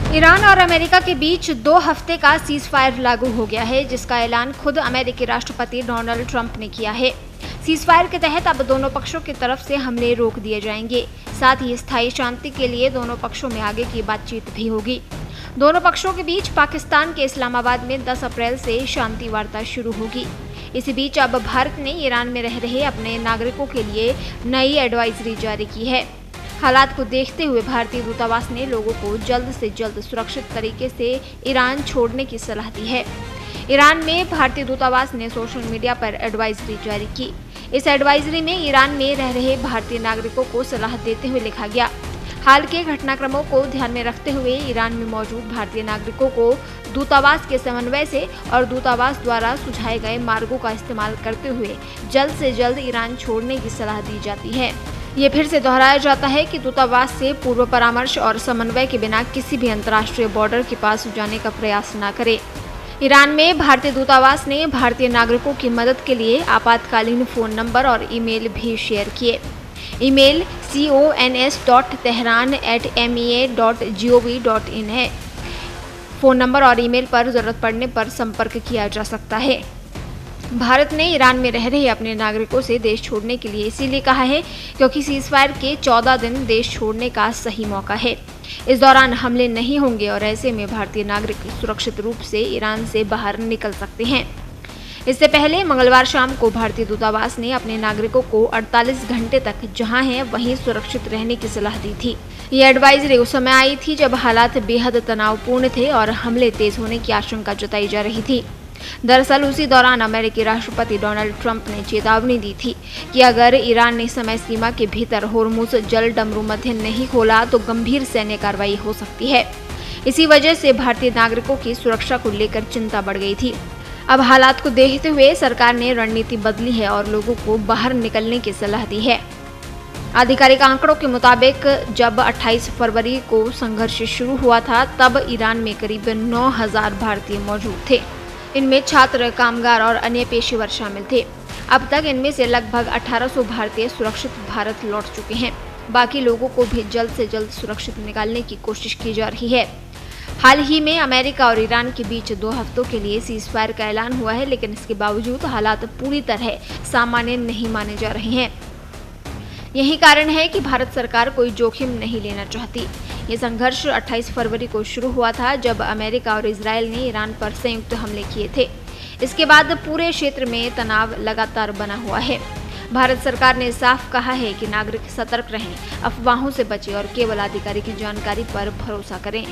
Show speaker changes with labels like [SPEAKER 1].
[SPEAKER 1] Iran और America के बीच 2 हफ्ते का सीज़फायर लागू हो गया है, जिसका ऐलान खुद अमेरिकी राष्ट्रपति डोनाल्ड ट्रंप ने किया है। सीज़फायर के तहत अब दोनों पक्षों की तरफ से हमले रोक दिए जाएंगे। साथ ही स्थायी शांति के लिए दोनों पक्षों में आगे की बातचीत भी होगी। दोनों पक्षों के बीच पाकिस्तान के इस्लामाबाद में 10 अप्रैल से शांति वार्ता शुरू होगी। इसी बीच अब भारत ने ईरान में रह रहे अपने नागरिकों के लिए नई एडवाइजरी जारी की है। हालात को देखते हुए भारतीय दूतावास ने लोगों को जल्द से जल्द सुरक्षित तरीके से ईरान छोड़ने की सलाह दी है। ईरान में भारतीय दूतावास ने सोशल मीडिया पर एडवाइजरी जारी की। इस एडवाइजरी में ईरान में रह रहे भारतीय नागरिकों को सलाह देते हुए लिखा गया, हाल के घटनाक्रमों को ध्यान में रखते हुए ईरान में मौजूद भारतीय नागरिकों को दूतावास के समन्वय से और दूतावास द्वारा सुझाए गए मार्गों का इस्तेमाल करते हुए जल्द से जल्द ईरान छोड़ने की सलाह दी जाती है। ये फिर से दोहराया जाता है कि दूतावास से पूर्व परामर्श और समन्वय के बिना किसी भी अंतर्राष्ट्रीय बॉर्डर के पास जाने का प्रयास न करें। ईरान में भारतीय दूतावास ने भारतीय नागरिकों की मदद के लिए आपातकालीन फ़ोन नंबर और ईमेल भी शेयर किए। ईमेल cons.tehran@mea.gov.in है। फ़ोन नंबर और ईमेल पर ज़रूरत पड़ने पर संपर्क किया जा सकता है। भारत ने ईरान में रह रहे अपने नागरिकों से देश छोड़ने के लिए इसीलिए कहा है क्योंकि सीज़फायर के 14 दिन देश छोड़ने का सही मौका है। इस दौरान हमले नहीं होंगे और ऐसे में भारतीय नागरिक सुरक्षित रूप से ईरान से बाहर निकल सकते हैं। इससे पहले मंगलवार शाम को भारतीय दूतावास ने अपने नागरिकों को 48 घंटे तक जहां हैं वहीं सुरक्षित रहने की सलाह दी थी। ये एडवाइजरी उस समय आई थी जब हालात बेहद तनावपूर्ण थे और हमले तेज होने की आशंका जताई जा रही थी। दरअसल उसी दौरान अमेरिकी राष्ट्रपति डोनाल्ड ट्रंप ने चेतावनी दी थी कि अगर ईरान ने समय सीमा के भीतर होर्मुज जल डमरू मध्य नहीं खोला तो गंभीर सैन्य कार्रवाई हो सकती है। इसी वजह से भारतीय नागरिकों की सुरक्षा को लेकर चिंता बढ़ गई थी। अब हालात को देखते हुए सरकार ने रणनीति बदली है और लोगों को बाहर निकलने की सलाह दी है। आधिकारिक आंकड़ों के मुताबिक जब 28 फरवरी को संघर्ष शुरू हुआ था तब ईरान में करीब 9,000 भारतीय मौजूद थे। इनमें छात्र, कामगार और अन्य पेशेवर शामिल थे। अब तक इनमें से लगभग 1800 भारतीय सुरक्षित भारत लौट चुके हैं। बाकी लोगों को भी जल्द से जल्द सुरक्षित निकालने की कोशिश की जा रही है। हाल ही में अमेरिका और ईरान के बीच 2 हफ्तों के लिए सीज़फायर का ऐलान हुआ है, लेकिन इसके बावजूद हालात पूरी तरह सामान्य नहीं माने जा रहे हैं। यही कारण है कि भारत सरकार कोई जोखिम नहीं लेना चाहती। ये संघर्ष 28 फरवरी को शुरू हुआ था जब अमेरिका और इजरायल ने ईरान पर संयुक्त हमले किए थे। इसके बाद पूरे क्षेत्र में तनाव लगातार बना हुआ है। भारत सरकार ने साफ कहा है कि नागरिक सतर्क रहें, अफवाहों से बचें और केवल आधिकारिक जानकारी पर भरोसा करें।